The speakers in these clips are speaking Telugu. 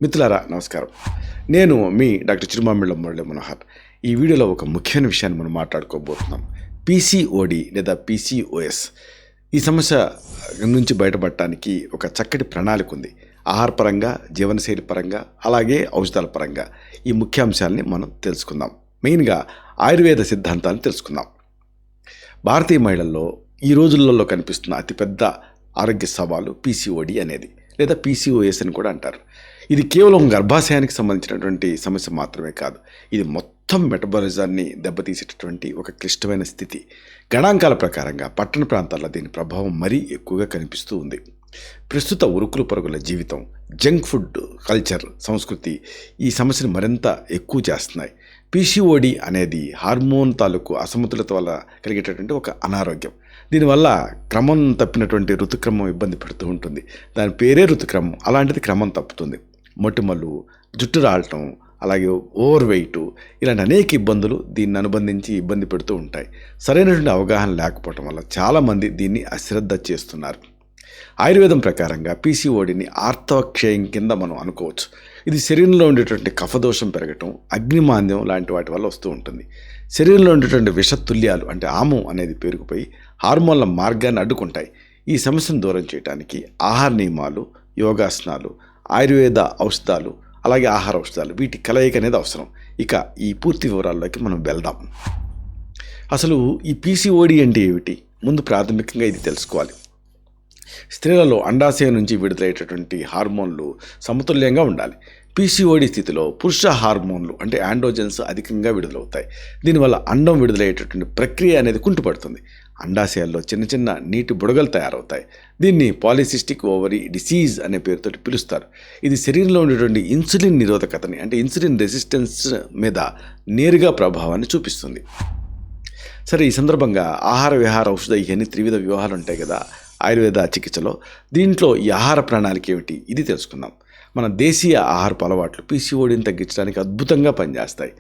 మిత్రులారా నమస్కారం. నేను మీ డాక్టర్ చిరుమామిళ్ళ మురళీ మనోహర్. ఈ వీడియోలో ఒక ముఖ్యమైన విషయాన్ని మనం మాట్లాడుకోబోతున్నాం. పీసీఓడి లేదా పీసీఓఎస్. ఈ సమస్య నుంచి బయటపడటానికి ఒక చక్కటి ప్రణాళిక ఉంది. ఆహారపరంగా, జీవనశైలి పరంగా, అలాగే ఔషధాల పరంగా ఈ ముఖ్యాంశాలని మనం తెలుసుకుందాం. మెయిన్గా ఆయుర్వేద సిద్ధాంతాలను తెలుసుకుందాం. భారతీయ మహిళల్లో ఈ రోజులలో కనిపిస్తున్న అతిపెద్ద ఆరోగ్య సవాలు పీసీఓడి అనేది, లేదా పీసీఓఎస్ అని కూడా అంటారు. ఇది కేవలం గర్భాశయానికి సంబంధించినటువంటి సమస్య మాత్రమే కాదు, ఇది మొత్తం మెటబాలిజాన్ని దెబ్బతీసేటటువంటి ఒక క్లిష్టమైన స్థితి. గణాంకాల ప్రకారంగా పట్టణ ప్రాంతాల్లో దీని ప్రభావం మరీ ఎక్కువగా కనిపిస్తూ ఉంది. ప్రస్తుత ఉరుకులు పరుగుల జీవితం, జంక్ ఫుడ్ కల్చర్, సంస్కృతి ఈ సమస్యను మరింత ఎక్కువ చేస్తున్నాయి. పీసీఓడి అనేది హార్మోన్ తాలూకు అసమతులత వల్ల కలిగేటటువంటి ఒక అనారోగ్యం. దీనివల్ల క్రమం తప్పినటువంటి ఋతుక్రమం ఇబ్బంది పెడుతూ ఉంటుంది. దాని పేరే ఋతుక్రమం. అలాంటిది క్రమం తప్పుతుంది. మొటిమలు, జుట్టు రాలటం, అలాగే ఓవర్ వెయిట్, ఇలాంటి అనేక ఇబ్బందులు దీన్ని అనుబంధించి ఇబ్బంది పెడుతూ ఉంటాయి. సరైనటువంటి అవగాహన లేకపోవటం వల్ల చాలామంది దీన్ని అశ్రద్ధ చేస్తున్నారు. ఆయుర్వేదం ప్రకారంగా పీసీఓడిని ఆర్తవక్షయం కింద మనం అనుకోవచ్చు. ఇది శరీరంలో ఉండేటువంటి కఫదోషం పెరగటం, అగ్నిమాంద్యం లాంటి వాటి వల్ల వస్తూ ఉంటుంది. శరీరంలో ఉండేటువంటి విషతుల్యాలు అంటే ఆము అనేది పేరుకుపోయి హార్మోన్ల మార్గాన్ని అడ్డుకుంటాయి. ఈ సమస్యను దూరం చేయడానికి ఆహార నియమాలు, యోగాసనాలు, ఆయుర్వేద ఔషధాలు, అలాగే ఆహార ఔషధాలు, వీటి కలయిక అనేది అవసరం. ఇక ఈ పూర్తి వివరాల్లోకి మనం వెళ్దాం. అసలు ఈ పీసీఓడి అంటే ఏమిటి? ముందు ప్రాథమికంగా ఇది తెలుసుకోవాలి. స్త్రీలలో అండాశయం నుంచి విడుదలయ్యేటటువంటి హార్మోన్లు సమతుల్యంగా ఉండాలి. పీసీఓడి స్థితిలో పురుష హార్మోన్లు అంటే ఆండ్రోజన్స్ అధికంగా విడుదలవుతాయి. దీనివల్ల అండం విడుదలయ్యేటటువంటి ప్రక్రియ అనేది కుంటుపడుతుంది. అండాశయాల్లో చిన్న చిన్న నీటి బుడగలు తయారవుతాయి. దీన్ని పాలిసిస్టిక్ ఓవరీ డిసీజ్ అనే పేరుతో పిలుస్తారు. ఇది శరీరంలో ఉండేటువంటి ఇన్సులిన్ నిరోధకతని అంటే ఇన్సులిన్ రెసిస్టెన్స్ మీద నేరుగా ప్రభావాన్ని చూపిస్తుంది. సరే, ఈ సందర్భంగా ఆహార విహార ఔషధ ఇవన్నీ త్రివిధ వ్యూహాలు ఉంటాయి కదా ఆయుర్వేద చికిత్సలో. దీంట్లో ఈ ఆహార ప్రణాళిక ఏమిటి ఇది తెలుసుకుందాం. మన దేశీయ ఆహారపు అలవాట్లు పీసీఓడిని తగ్గించడానికి అద్భుతంగా పనిచేస్తాయి.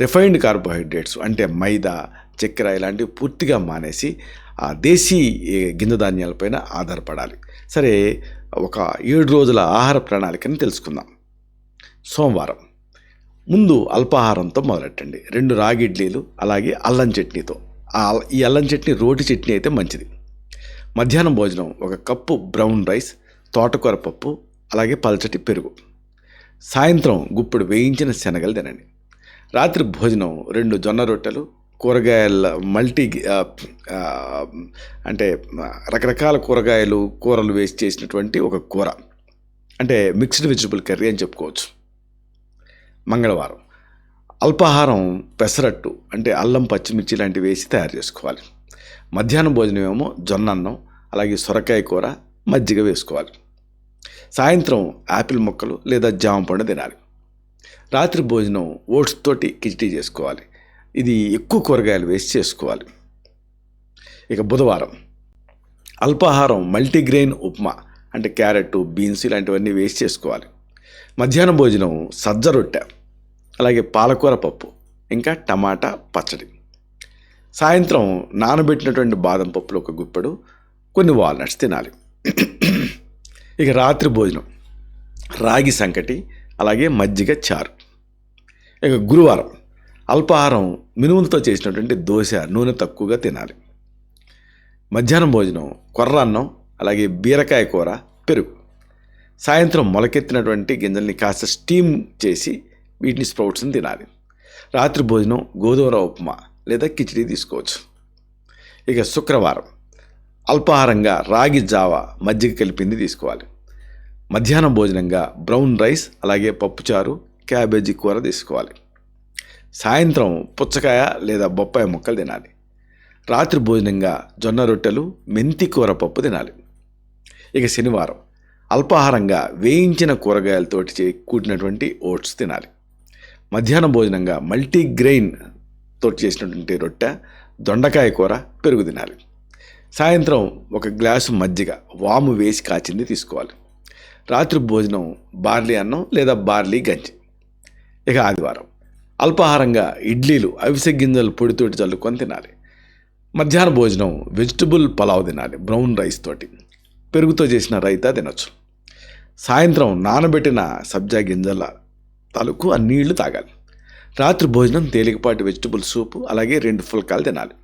రిఫైన్డ్ కార్బోహైడ్రేట్స్ అంటే మైదా, చక్కెర ఇలాంటివి పూర్తిగా మానేసి ఆ దేశీ గింజ ధాన్యాలపైన ఆధారపడాలి. సరే, ఒక 7 రోజుల ఆహార ప్రణాళికని తెలుసుకుందాం. సోమవారం ముందు అల్పాహారంతో మొదలెట్టండి. 2 రాగి ఇడ్లీలు, అలాగే అల్లం చట్నీతో. ఈ అల్లం చట్నీ రోటి చట్నీ అయితే మంచిది. మధ్యాహ్నం భోజనం 1 కప్పు బ్రౌన్ రైస్, తోటకూర పప్పు, అలాగే పల్చటి పెరుగు. సాయంత్రం గుప్పుడు వేయించిన శనగలు తినండి. రాత్రి భోజనం 2 జొన్న రొట్టెలు, కూరగాయల అంటే రకరకాల కూరలు వేసి చేసినటువంటి ఒక కూర, అంటే మిక్స్డ్ వెజిటబుల్ కర్రీ అని చెప్పుకోవచ్చు. మంగళవారం అల్పాహారం పెసరట్టు అంటే అల్లం, పచ్చిమిర్చి లాంటివి వేసి తయారు చేసుకోవాలి. మధ్యాహ్నం భోజనం ఏమో జొన్న అన్నం, అలాగే సొరకాయ కూర, మజ్జిగ వేసుకోవాలి. సాయంత్రం యాపిల్ ముక్కలు లేదా జామ పండు తినాలి. రాత్రి భోజనం ఓట్స్ తోటి కిచిడి చేసుకోవాలి. ఇది ఎక్కువ కూరగాయలు వేసి చేసుకోవాలి. ఇక బుధవారం అల్పాహారం మల్టీగ్రెయిన్ ఉప్మా అంటే క్యారెట్, బీన్స్ ఇలాంటివన్నీ వేసి చేసుకోవాలి. మధ్యాహ్నం భోజనం సజ్జ రొట్టె, అలాగే పాలకూర పప్పు, ఇంకా టమాటా పచ్చడి. సాయంత్రం నానబెట్టినటువంటి బాదం పప్పులు 1 గుప్పెడు, కొన్ని వాల్నట్స్ తినాలి. ఇక రాత్రి భోజనం రాగి సంకటి, అలాగే మజ్జిగ చారు. ఇక గురువారం అల్పాహారం మినుములతో చేసినటువంటి దోశ, నూనె తక్కువగా తినాలి. మధ్యాహ్నం భోజనం కొర్ర అన్నం, అలాగే బీరకాయ కూర, పెరుగు. సాయంత్రం మొలకెత్తినటువంటి గింజల్ని కాస్త స్టీమ్ చేసి వీటిని స్ప్రౌట్స్ని తినాలి. రాత్రి భోజనం గోధుమ రవ్వ ఉప్మా లేదా కిచిడి తీసుకోవచ్చు. ఇక శుక్రవారం అల్పాహారంగా రాగి జావ, మజ్జిగ కలిపింది తీసుకోవాలి. మధ్యాహ్నం భోజనంగా బ్రౌన్ రైస్, అలాగే పప్పుచారు, క్యాబేజీ కూర తీసుకోవాలి. సాయంత్రం పుచ్చకాయ లేదా బొప్పాయి ముక్కలు తినాలి. రాత్రి భోజనంగా జొన్న రొట్టెలు, మెంతి కూర పప్పు తినాలి. ఇక శనివారం అల్పాహారంగా వేయించిన కూరగాయలతోటి కూడినటువంటి ఓట్స్ తినాలి. మధ్యాహ్నం భోజనంగా మల్టీగ్రెయిన్ తోటి చేసినటువంటి రొట్టె, దొండకాయ కూర, పెరుగు తినాలి. సాయంత్రం 1 గ్లాసు మజ్జిగ, వాము వేసి కాచింది తీసుకోవాలి. రాత్రి భోజనం బార్లీ అన్నం లేదా బార్లీ గంజి. ఇక ఆదివారం అల్పాహారంగా ఇడ్లీలు, అవిసె గింజలు పొడితోటి చల్లుకొని తినాలి. మధ్యాహ్న భోజనం వెజిటబుల్ పలావ్ తినాలి బ్రౌన్ రైస్ తోటి. పెరుగుతో చేసిన రైతా తినొచ్చు. సాయంత్రం నానబెట్టిన సబ్జా గింజల తాలూకు ఆ నీళ్లు తాగాలి. రాత్రి భోజనం తేలికపాటి వెజిటబుల్ సూపు, అలాగే 2 ఫుల్కాలు తినాలి.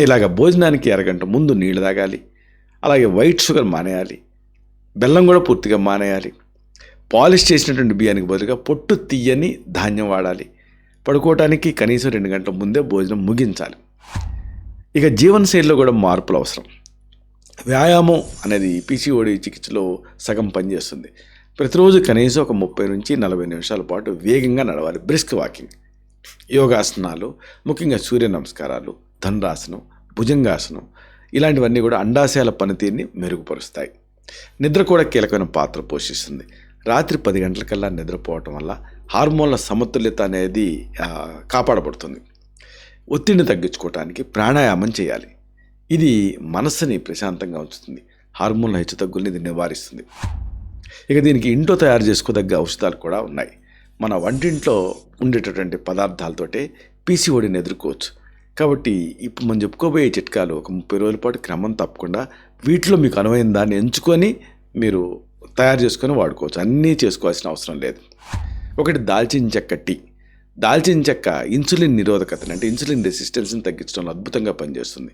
ఇలాగ భోజనానికి అరగంట ముందు నీళ్లు తాగాలి. అలాగే వైట్ షుగర్ మానేయాలి. బెల్లం కూడా పూర్తిగా మానేయాలి. పాలిష్ చేసినటువంటి బియ్యానికి బదులుగా పొట్టు తీయని ధాన్యం వాడాలి. పడుకోవటానికి కనీసం 2 గంటల ముందే భోజనం ముగించాలి. ఇక జీవనశైలిలో కూడా మార్పులు అవసరం. వ్యాయామం అనేది పీసీఓడి చికిత్సలో సగం పనిచేస్తుంది. ప్రతిరోజు కనీసం ఒక 30 నుంచి 40 నిమిషాల పాటు వేగంగా నడవాలి. బ్రిస్క్ వాకింగ్, యోగాసనాలు, ముఖ్యంగా సూర్య నమస్కారాలు, ధనురాసనం, భుజంగాసనం ఇలాంటివన్నీ కూడా అండాశయాల పనితీరుని మెరుగుపరుస్తాయి. నిద్ర కూడా కీలకమైన పాత్ర పోషిస్తుంది. రాత్రి 10 గంటలకల్లా నిద్రపోవటం వల్ల హార్మోన్ల సమతుల్యత అనేది కాపాడబడుతుంది. ఒత్తిడిని తగ్గించుకోవటానికి ప్రాణాయామం చేయాలి. ఇది మనస్సుని ప్రశాంతంగా ఉంచుతుంది. హార్మోన్ల హెచ్చుతగ్గుల్ని ఇది నివారిస్తుంది. ఇక దీనికి ఇంట్లో తయారు చేసుకోదగ్గ ఔషధాలు కూడా ఉన్నాయి. మన వంటింట్లో ఉండేటటువంటి పదార్థాలతోటే పీసీఓడిని ఎదుర్కోవచ్చు. కాబట్టి ఇప్పుడు మనం చెప్పుకోబోయే చిట్కాలు ఒక 30 రోజుల పాటు క్రమం తప్పకుండా వీటిలో మీకు అనువైన దాన్ని ఎంచుకొని మీరు తయారు చేసుకొని వాడుకోవచ్చు. అన్నీ చేసుకోవాల్సిన అవసరం లేదు. ఒకటి, దాల్చిన చెక్క టీ. దాల్చిన చెక్క ఇన్సులిన్ నిరోధకతని అంటే ఇన్సులిన్ రెసిస్టెన్స్ని తగ్గించడంలో అద్భుతంగా పనిచేస్తుంది.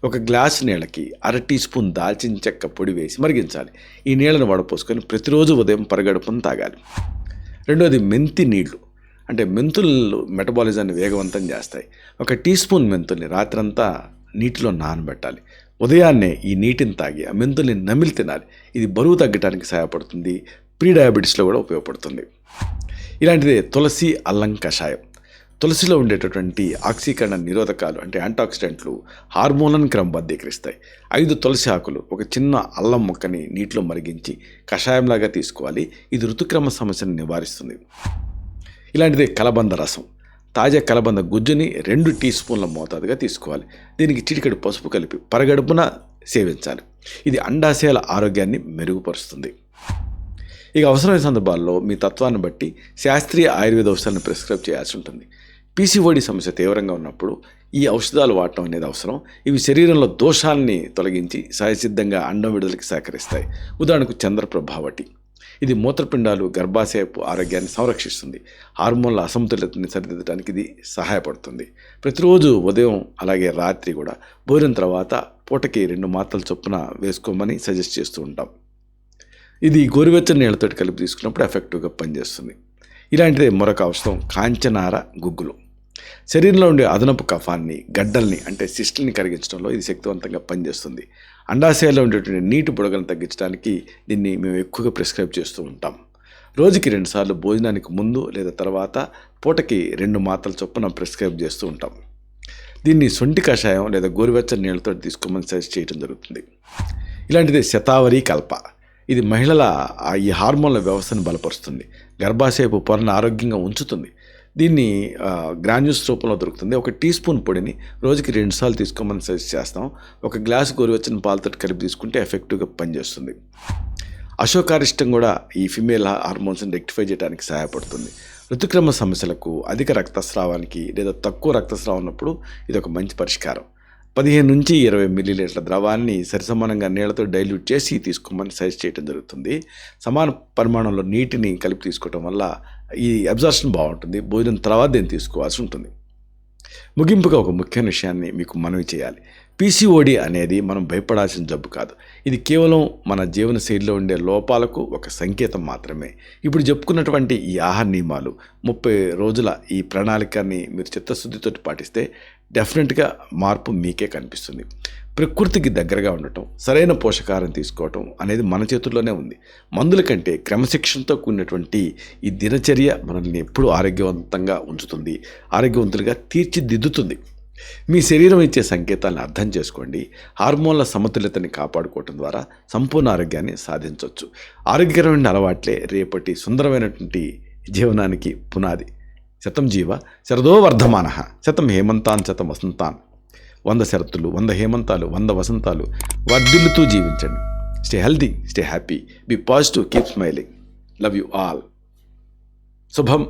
ఒక గ్లాసు నీళ్ళకి 1/2 టీ స్పూన్ దాల్చిన చెక్క పొడి వేసి మరిగించాలి. ఈ నీళ్ళను వడపోసుకొని ప్రతిరోజు ఉదయం పరగడుపున తాగాలి. రెండోది, మెంతి నీళ్లు. అంటే మెంతులు మెటబాలిజాన్ని వేగవంతం చేస్తాయి. 1 టీ స్పూన్ మెంతుల్ని రాత్రంతా నీటిలో నానబెట్టాలి. ఉదయాన్నే ఈ నీటిని తాగి ఆ మెంతుల్ని నమిలి తినాలి. ఇది బరువు తగ్గడానికి సహాయపడుతుంది. ప్రీ డయాబెటీస్లో కూడా ఉపయోగపడుతుంది. ఇలాంటిదే తులసి అల్లం కషాయం. తులసిలో ఉండేటటువంటి ఆక్సీకరణ నిరోధకాలు అంటే యాంటాక్సిడెంట్లు హార్మోన్లను క్రమబద్ధీకరిస్తాయి. 5 తులసి ఆకులు, ఒక చిన్న అల్లం ముక్కని నీటిలో మరిగించి కషాయంలాగా తీసుకోవాలి. ఇది ఋతుక్రమ సమస్యను నివారిస్తుంది. ఇలాంటిదే కలబంద రసం. తాజా కలబంద గుజ్జుని 2 టీ స్పూన్ల మోతాదుగా తీసుకోవాలి. దీనికి చిటికెడు పసుపు కలిపి పరగడుపున సేవించాలి. ఇది అండాశయాల ఆరోగ్యాన్ని మెరుగుపరుస్తుంది. ఇక అవసరమైన సందర్భాల్లో మీ తత్వాన్ని బట్టి శాస్త్రీయ ఆయుర్వేద ఔషధాలను ప్రిస్క్రైబ్ చేయాల్సి ఉంటుంది. పీసీఓడి సమస్య తీవ్రంగా ఉన్నప్పుడు ఈ ఔషధాలు వాడటం అనేది అవసరం. ఇవి శరీరంలో దోషాలని తొలగించి సహజసిద్ధంగా అండం విడుదలకి సహకరిస్తాయి. ఉదాహరణకు చంద్రప్రభావటి. ఇది మూత్రపిండాలు, గర్భాశయపు ఆరోగ్యాన్ని సంరక్షిస్తుంది. హార్మోన్ల అసమతుల్యతని సరిదిద్దడానికి ఇది సహాయపడుతుంది. ప్రతిరోజు ఉదయం అలాగే రాత్రి కూడా భోజనం తర్వాత పూటకి 2 మాత్రల చొప్పున వేసుకోమని సజెస్ట్ చేస్తూ ఉంటాం. ఇది గోరువెచ్చని నీళ్ళతో కలిపి తీసుకున్నప్పుడు ఎఫెక్టివ్గా పనిచేస్తుంది. ఇలాంటిదే మరొక ఔషధం, కాంచనార గుగ్గులు. శరీరంలో ఉండే అదనపు కఫాన్ని, గడ్డల్ని అంటే సిస్టుల్ని కరిగించడంలో ఇది శక్తివంతంగా పనిచేస్తుంది. అండాశయాల్లో ఉండేటువంటి నీటి బుడగలను తగ్గించడానికి దీన్ని మేము ఎక్కువగా ప్రిస్క్రైబ్ చేస్తూ ఉంటాం. రోజుకి 2 సార్లు భోజనానికి ముందు లేదా తర్వాత పూటకి 2 మాత్రల చొప్పున ప్రిస్క్రైబ్ చేస్తూ ఉంటాం. దీన్ని సొంటి కషాయం లేదా గోరువెచ్చని నీళ్ళతో తీసుకోమని సజెస్ట్ చేయడం జరుగుతుంది. ఇలాంటిదే శతావరి కల్ప. ఇది మహిళల ఈ హార్మోన్ల వ్యవస్థను బలపరుస్తుంది. గర్భాశయపు పొరను ఆరోగ్యంగా ఉంచుతుంది. దీన్ని గ్రాన్యూల్స్ రూపంలో దొరుకుతుంది. 1 టీ స్పూన్ పొడిని రోజుకి 2 సార్లు తీసుకోమని సజెస్ట్ చేస్తాం. 1 గ్లాసు గోరువెచ్చని పాలతో కలిపి తీసుకుంటే ఎఫెక్టివ్గా పనిచేస్తుంది. అశోకారిష్టం కూడా ఈ ఫిమేల్ హార్మోన్స్ని రెక్టిఫై చేయడానికి సహాయపడుతుంది. ఋతుక్రమ సమస్యలకు, అధిక రక్తస్రావానికి లేదా తక్కువ రక్తస్రావం ఉన్నప్పుడు ఇది ఒక మంచి పరిష్కారం. 15 నుంచి 20 మిల్లీలీటర్ల ద్రవాన్ని సరిసమానంగా నీళ్లతో డైల్యూట్ చేసి తీసుకోమని సజెస్ట్ చేయడం జరుగుతుంది. సమాన పరిమాణంలో నీటిని కలిపి తీసుకోవటం వల్ల ఈ అబ్జార్ప్షన్ బాగుంటుంది. భోజనం తర్వాత దీన్ని తీసుకోవాల్సి ఉంటుంది. ముగింపుగా ఒక ముఖ్యమైన విషయాన్ని మీకు మనవి చేయాలి. పీసీఓడి అనేది మనం భయపడాల్సిన జబ్బు కాదు. ఇది కేవలం మన జీవన శైలిలో ఉండే లోపాలకు ఒక సంకేతం మాత్రమే. ఇప్పుడు చెప్పుకున్నటువంటి ఈ ఆహార నియమాలు 30 రోజుల ఈ ప్రణాళికని మీరు చిత్తశుద్ధితో పాటిస్తే డెఫినెట్గా మార్పు మీకే కనిపిస్తుంది. ప్రకృతికి దగ్గరగా ఉండటం, సరైన పోషకాహారం తీసుకోవటం అనేది మన చేతుల్లోనే ఉంది. మందుల కంటే క్రమశిక్షణతో కూడినటువంటి ఈ దినచర్య మనల్ని ఎప్పుడూ ఆరోగ్యవంతంగా ఉంచుతుంది, ఆరోగ్యవంతులుగా తీర్చిదిద్దుతుంది. మీ శరీరం ఇచ్చే సంకేతాలను అర్థం చేసుకోండి. హార్మోన్ల సమతుల్యతని కాపాడుకోవటం ద్వారా సంపూర్ణ ఆరోగ్యాన్ని సాధించవచ్చు. ఆరోగ్యకరమైన అలవాట్లే రేపటి సుందరమైనటువంటి జీవనానికి పునాది. శతం జీవ శరదో వర్ధమానః, శతం హేమంతాన్ శతం వసంతాన్. 100 శరత్తులు, 100 హేమంతాలు, 100 వసంతాలు వర్ధిల్లుతూ జీవించండి. Stay healthy, stay happy, be positive, keep smiling. Love you all. శుభం.